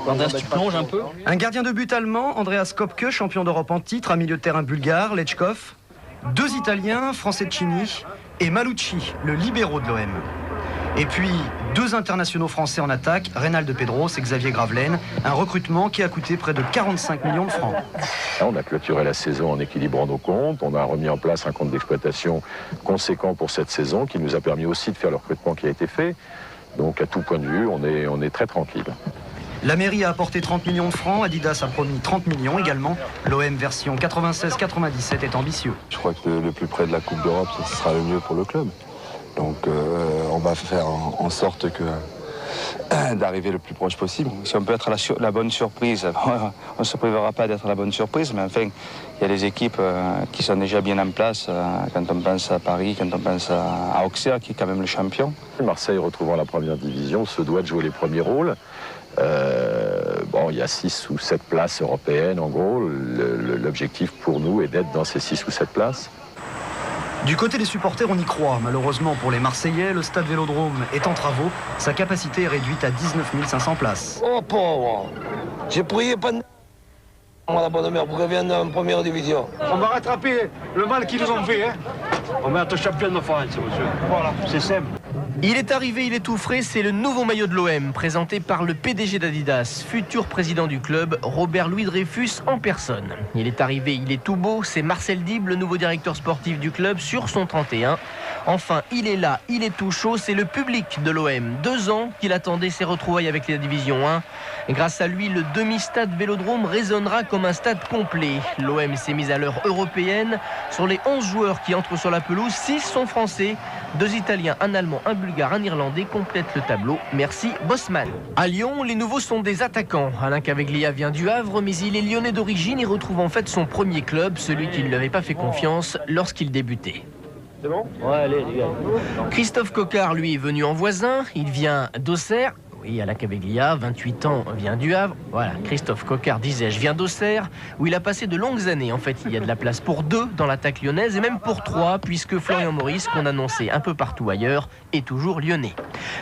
Andreas, tu plonges un peu. Un gardien de but allemand, Andreas Kopke, champion d'Europe en titre, un milieu de terrain bulgare, Lechkov. 2 Italiens, Franceschini et Malucci, le libéraux de l'OM. Et puis 2 internationaux français en attaque, Reynald Pedros et Xavier Gravelaine. Un recrutement qui a coûté près de 45 millions de francs. On a clôturé la saison en équilibrant nos comptes. On a remis en place un compte d'exploitation conséquent pour cette saison qui nous a permis aussi de faire le recrutement qui a été fait. Donc à tout point de vue, on est très tranquille. La mairie a apporté 30 millions de francs, Adidas a promis 30 millions également. L'OM version 96-97 est ambitieux. Je crois que le plus près de la Coupe d'Europe, ce sera le mieux pour le club. Donc on va faire en sorte d'arriver le plus proche possible. Si on peut être la bonne surprise, on ne se privera pas d'être la bonne surprise, mais enfin, il y a des équipes qui sont déjà bien en place. Quand on pense à Paris, quand on pense à Auxerre, qui est quand même le champion. Marseille, retrouvant la première division, se doit de jouer les premiers rôles. Il y a 6 ou 7 places européennes, en gros. L'objectif pour nous est d'être dans ces 6 ou 7 places. Du côté des supporters, on y croit. Malheureusement pour les Marseillais, le stade Vélodrome est en travaux. Sa capacité est réduite à 19 500 places. Oh pauvre, j'ai prié pendant la bonne mère pour qu'elle vienne en première division. On va rattraper le mal qu'ils nous ont fait. On va être champion de France, monsieur. Voilà, c'est simple. Il est arrivé, il est tout frais, c'est le nouveau maillot de l'OM, présenté par le PDG d'Adidas, futur président du club, Robert-Louis Dreyfus en personne. Il est arrivé, il est tout beau, c'est Marcel Dib, le nouveau directeur sportif du club, sur son 31. Enfin, il est là, il est tout chaud, c'est le public de l'OM. 2 ans qu'il attendait ses retrouvailles avec la Division 1. Et grâce à lui, le demi-stade Vélodrome résonnera comme un stade complet. L'OM s'est mise à l'heure européenne. Sur les 11 joueurs qui entrent sur la pelouse, 6 sont français. 2 Italiens, un Allemand, un Bulgare, un Irlandais complètent le tableau. Merci Bosman. À Lyon, les nouveaux sont des attaquants. Alain Caveglia vient du Havre, mais il est lyonnais d'origine et retrouve en fait son premier club, celui qui ne lui avait pas fait confiance lorsqu'il débutait. C'est bon ? Ouais, allez, les gars. Christophe Coquard, lui, est venu en voisin. Il vient d'Auxerre. Oui, Alain Caveglia, 28 ans, vient du Havre. Voilà, Christophe Coquard, disais-je, vient d'Auxerre, où il a passé de longues années. En fait, il y a de la place pour 2 dans l'attaque lyonnaise, et même pour 3, puisque Florian Maurice, qu'on annonçait un peu partout ailleurs, est toujours lyonnais.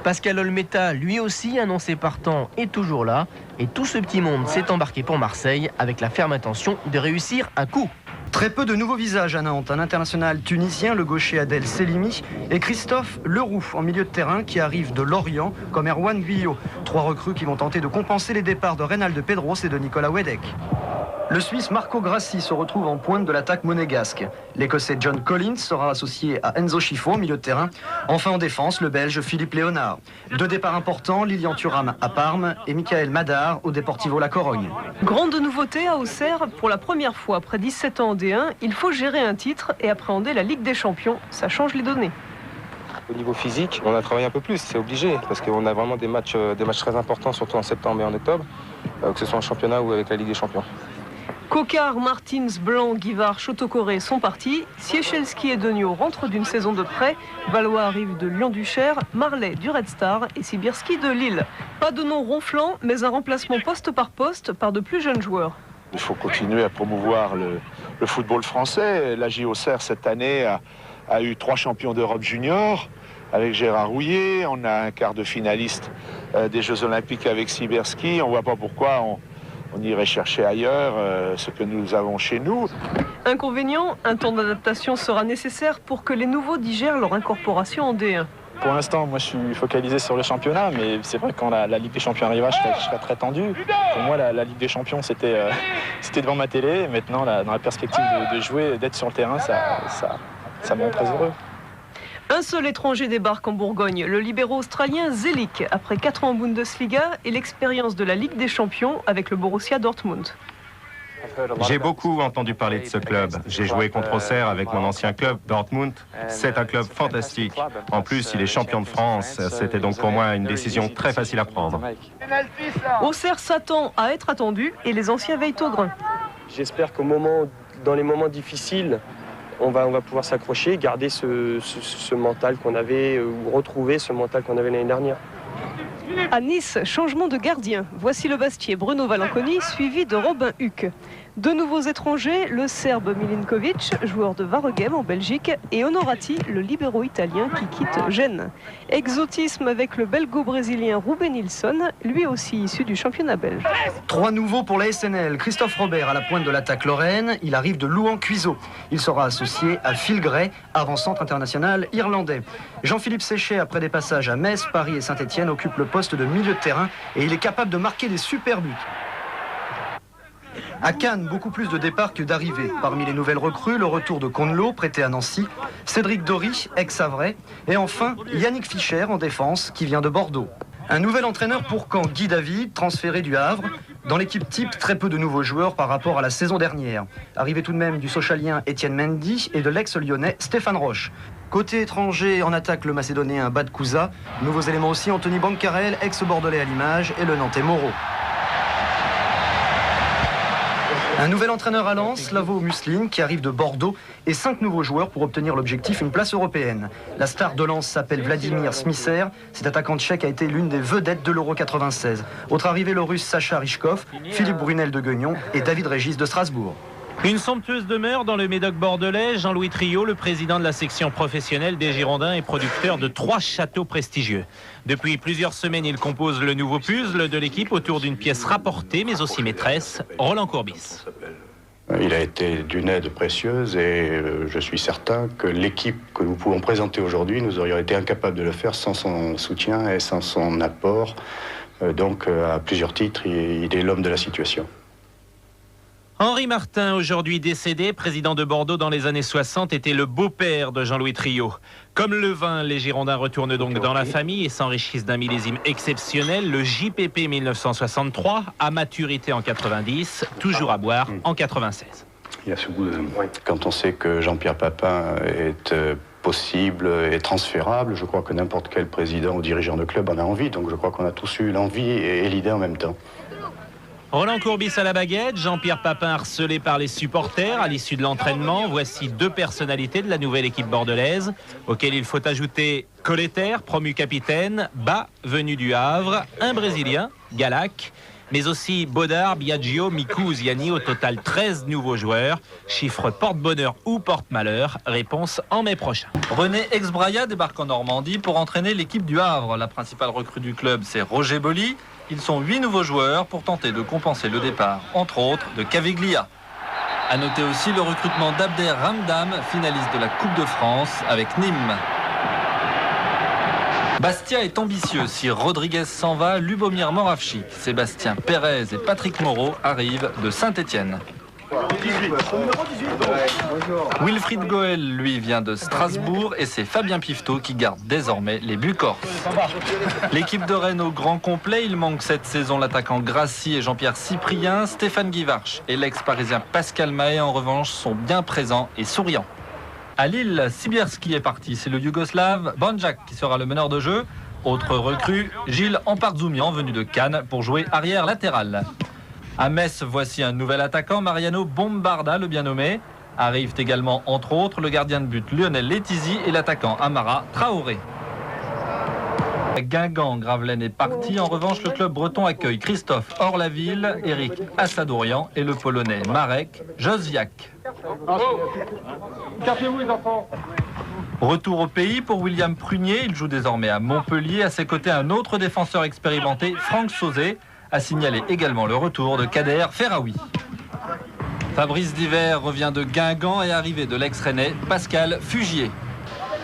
Pascal Olmeta, lui aussi, annoncé partant, est toujours là. Et tout ce petit monde s'est embarqué pour Marseille, avec la ferme intention de réussir un coup. Très peu de nouveaux visages à Nantes. Un international tunisien, le gaucher Adel Selimi, et Christophe Leroux en milieu de terrain qui arrive de Lorient, comme Erwan Guyot. 3 recrues qui vont tenter de compenser les départs de Reynald Pedros et de Nicolas Wedek. Le Suisse Marco Grassi se retrouve en pointe de l'attaque monégasque. L'Écossais John Collins sera associé à Enzo Schifo en milieu de terrain. Enfin en défense, le Belge Philippe Léonard. 2 départs importants, Lilian Thuram à Parme et Michael Madar au Deportivo La Corogne. Grande nouveauté à Auxerre, pour la première fois après 17 ans en D1, il faut gérer un titre et appréhender la Ligue des Champions. Ça change les données. Au niveau physique, on a travaillé un peu plus, c'est obligé, parce qu'on a vraiment des matchs très importants, surtout en septembre et en octobre, que ce soit en championnat ou avec la Ligue des Champions. Coquard, Martins, Blanc, Guivard, Chotocoré sont partis. Siechelski et Degnaud rentrent d'une saison de prêt. Valois arrive de Lyon-Duchère, Marley du Red Star et Sibirski de Lille. Pas de nom ronflant, mais un remplacement poste par poste par de plus jeunes joueurs. Il faut continuer à promouvoir le football français. La Auxerre, cette année, a eu 3 champions d'Europe junior avec Gérard Rouillet. On a un quart de finaliste des Jeux Olympiques avec Sibirski. On ne voit pas pourquoi on irait chercher ailleurs ce que nous avons chez nous. Inconvénient, un temps d'adaptation sera nécessaire pour que les nouveaux digèrent leur incorporation en D1. Pour l'instant, moi je suis focalisé sur le championnat, mais c'est vrai que quand la Ligue des Champions arrivera, je serai très tendu. Pour moi, la Ligue des Champions, c'était devant ma télé. Et maintenant, dans la perspective de jouer, d'être sur le terrain, ça me rend très heureux. Un seul étranger débarque en Bourgogne, le libéro australien Zelik, après 4 ans en Bundesliga et l'expérience de la Ligue des Champions avec le Borussia Dortmund. J'ai beaucoup entendu parler de ce club. J'ai joué contre Auxerre avec mon ancien club, Dortmund. C'est un club fantastique. En plus, il est champion de France. C'était donc pour moi une décision très facile à prendre. Auxerre s'attend à être attendu et les anciens veillent au grain. J'espère dans les moments difficiles, on va pouvoir s'accrocher, garder ce mental qu'on avait, ou retrouver ce mental qu'on avait l'année dernière. À Nice, changement de gardien. Voici le Bastier Bruno Valanconi, suivi de Robin Huck. De nouveaux étrangers, le Serbe Milinkovic, joueur de Waregem en Belgique, et Honorati, le libéro italien qui quitte Gênes. Exotisme avec le belgo-brésilien Ruben Nilsson, lui aussi issu du championnat belge. 3 nouveaux pour la SNL. Christophe Robert à la pointe de l'attaque lorraine. Il arrive de Louan-Cuiseaux. Il sera associé à Phil Gray, avant-centre international irlandais. Jean-Philippe Séchet, après des passages à Metz, Paris et Saint-Etienne, occupe le poste de milieu de terrain et il est capable de marquer des super buts. À Cannes, beaucoup plus de départs que d'arrivées. Parmi les nouvelles recrues, le retour de Condelot, prêté à Nancy, Cédric Dory, ex-Havrais, et enfin Yannick Fischer en défense, qui vient de Bordeaux. Un nouvel entraîneur pour Caen, Guy David, transféré du Havre. Dans l'équipe type, très peu de nouveaux joueurs par rapport à la saison dernière. Arrivé tout de même du Sochalien Étienne Mendy et de l'ex-lyonnais Stéphane Roche. Côté étranger, en attaque le Macédonien Bad Kouza. Nouveaux éléments aussi, Anthony Bancarel, ex-bordelais à l'image, et le Nantais Moreau. Un nouvel entraîneur à Lens, Slavo Muslin, qui arrive de Bordeaux, et 5 nouveaux joueurs pour obtenir l'objectif, une place européenne. La star de Lens s'appelle Vladimir Smisser. Cet attaquant tchèque a été l'une des vedettes de l'Euro 96. Autre arrivée, le russe Sacha Rychkov, Philippe Brunel de Guignon et David Régis de Strasbourg. Une somptueuse demeure dans le Médoc bordelais. Jean-Louis Triot, le président de la section professionnelle des Girondins, est producteur de 3 châteaux prestigieux. Depuis plusieurs semaines, il compose le nouveau puzzle de l'équipe autour d'une pièce rapportée, mais aussi maîtresse, Roland Courbis. Il a été d'une aide précieuse et je suis certain que l'équipe que nous pouvons présenter aujourd'hui, nous aurions été incapables de le faire sans son soutien et sans son apport. Donc, à plusieurs titres, il est l'homme de la situation. Henri Martin, aujourd'hui décédé, président de Bordeaux dans les années 60, était le beau-père de Jean-Louis Triot. Comme le vin, les Girondins retournent donc dans la famille et s'enrichissent d'un millésime exceptionnel, le JPP 1963, à maturité en 90, toujours à boire en 96. Il y a ce goût quand on sait que Jean-Pierre Papin est possible et transférable, je crois que n'importe quel président ou dirigeant de club en a envie. Donc je crois qu'on a tous eu l'envie et l'idée en même temps. Roland Courbis à la baguette, Jean-Pierre Papin harcelé par les supporters à l'issue de l'entraînement. Voici 2 personnalités de la nouvelle équipe bordelaise, auxquelles il faut ajouter Colletter, promu capitaine, Bas, venu du Havre, un Brésilien, Galac, mais aussi Baudard, Biagio, Mikou, Ziani, au total 13 nouveaux joueurs. Chiffre porte-bonheur ou porte-malheur, réponse en mai prochain. René Exbraya débarque en Normandie pour entraîner l'équipe du Havre. La principale recrue du club, c'est Roger Bolly. Ils sont 8 nouveaux joueurs pour tenter de compenser le départ, entre autres, de Caviglia. A noter aussi le recrutement d'Abder Ramdam, finaliste de la Coupe de France avec Nîmes. Bastia est ambitieux. Si Rodriguez s'en va, Lubomir Moravchik, Sébastien Pérez et Patrick Moreau arrivent de Saint-Etienne. Wilfried Goel, lui, vient de Strasbourg et c'est Fabien Pifto qui garde désormais les buts corses. L'équipe de Rennes au grand complet, il manque cette saison l'attaquant Grassi et Jean-Pierre Cyprien. Stéphane Guivarch et l'ex-parisien Pascal Mahé, en revanche, sont bien présents et souriants. À Lille, Sibierski est parti, c'est le Yougoslave Banjak qui sera le meneur de jeu. Autre recrue, Gilles Amparzoumian, venu de Cannes pour jouer arrière latéral. À Metz, voici un nouvel attaquant, Mariano Bombarda, le bien nommé. Arrivent également, entre autres, le gardien de but Lionel Letizy et l'attaquant Amara Traoré. Guingamp, Gravelaine est parti. En revanche, le club breton accueille Christophe Orlaville, Eric Assadourian et le Polonais Marek Joswiak. Retour au pays pour William Prunier. Il joue désormais à Montpellier. À ses côtés, un autre défenseur expérimenté, Franck Sauzet. A signalé également le retour de Kader Ferraoui. Fabrice Divert revient de Guingamp et arrivé de l'ex-Rennais, Pascal Fugier.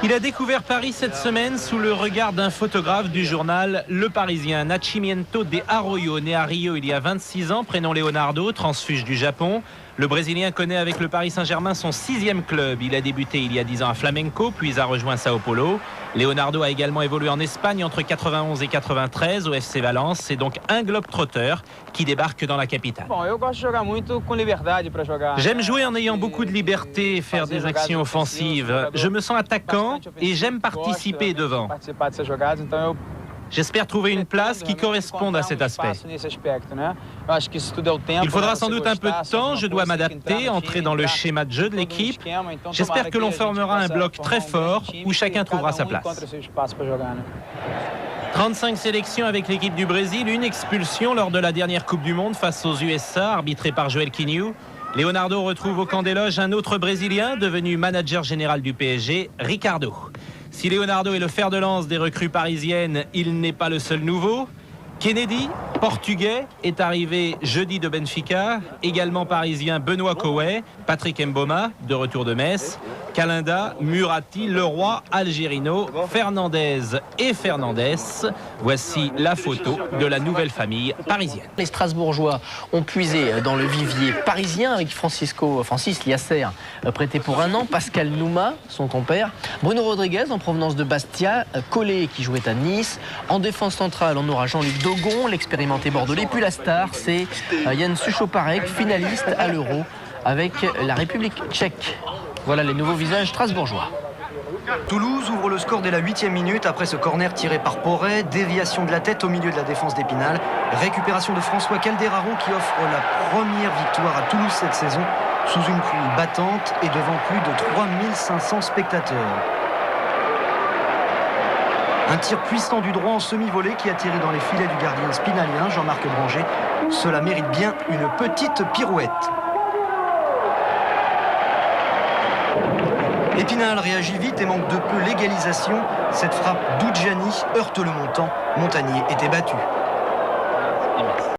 Il a découvert Paris cette semaine sous le regard d'un photographe du journal Le Parisien. Nascimento de Arroyo, né à Rio il y a 26 ans, prénom Leonardo, transfuge du Japon. Le Brésilien connaît avec le Paris Saint-Germain son 6e club. Il a débuté il y a 10 ans à Flamenco, puis a rejoint Sao Paulo. Leonardo a également évolué en Espagne entre 91 et 93 au FC Valence. C'est donc un globe-trotter qui débarque dans la capitale. J'aime jouer en ayant beaucoup de liberté et faire des actions offensives. Je me sens attaquant et j'aime participer devant. J'espère trouver une place qui corresponde à cet aspect. Il faudra sans doute un peu de temps, je dois m'adapter, entrer dans le schéma de jeu de l'équipe. J'espère que l'on formera un bloc très fort où chacun trouvera sa place. 35 sélections avec l'équipe du Brésil, une expulsion lors de la dernière Coupe du Monde face aux USA, arbitrée par Joel Quignou. Leonardo retrouve au camp des loges un autre Brésilien devenu manager général du PSG, Ricardo. Si Leonardo est le fer de lance des recrues parisiennes, il n'est pas le seul nouveau. Kennedy, portugais, est arrivé jeudi de Benfica. Également parisien Benoît Cauet, Patrick Mboma, de retour de Metz, Kalinda, Murati, Leroy, Algerino, Fernandez et Fernandez. Voici la photo de la nouvelle famille parisienne. Les Strasbourgeois ont puisé dans le vivier parisien avec Francis Liasser, prêté pour 1 an, Pascal Nouma, son compère, Bruno Rodriguez en provenance de Bastia, Collet qui jouait à Nice. En défense centrale, on aura Jean-Luc Dogon, l'expérimenté bordelais. Puis la star, c'est Jan Suchoparek, finaliste à l'Euro avec la République tchèque. Voilà les nouveaux visages strasbourgeois. Toulouse ouvre le score dès la 8e minute après ce corner tiré par Porret, déviation de la tête au milieu de la défense d'Épinal, récupération de François Calderaro qui offre la première victoire à Toulouse cette saison sous une pluie battante et devant plus de 3500 spectateurs. Un tir puissant du droit en semi-volée qui atterrit dans les filets du gardien spinalien Jean-Marc Branger. Cela mérite bien une petite pirouette. Épinal réagit vite et manque de peu l'égalisation. Cette frappe d'Oudjani heurte le montant. Montagnier était battu.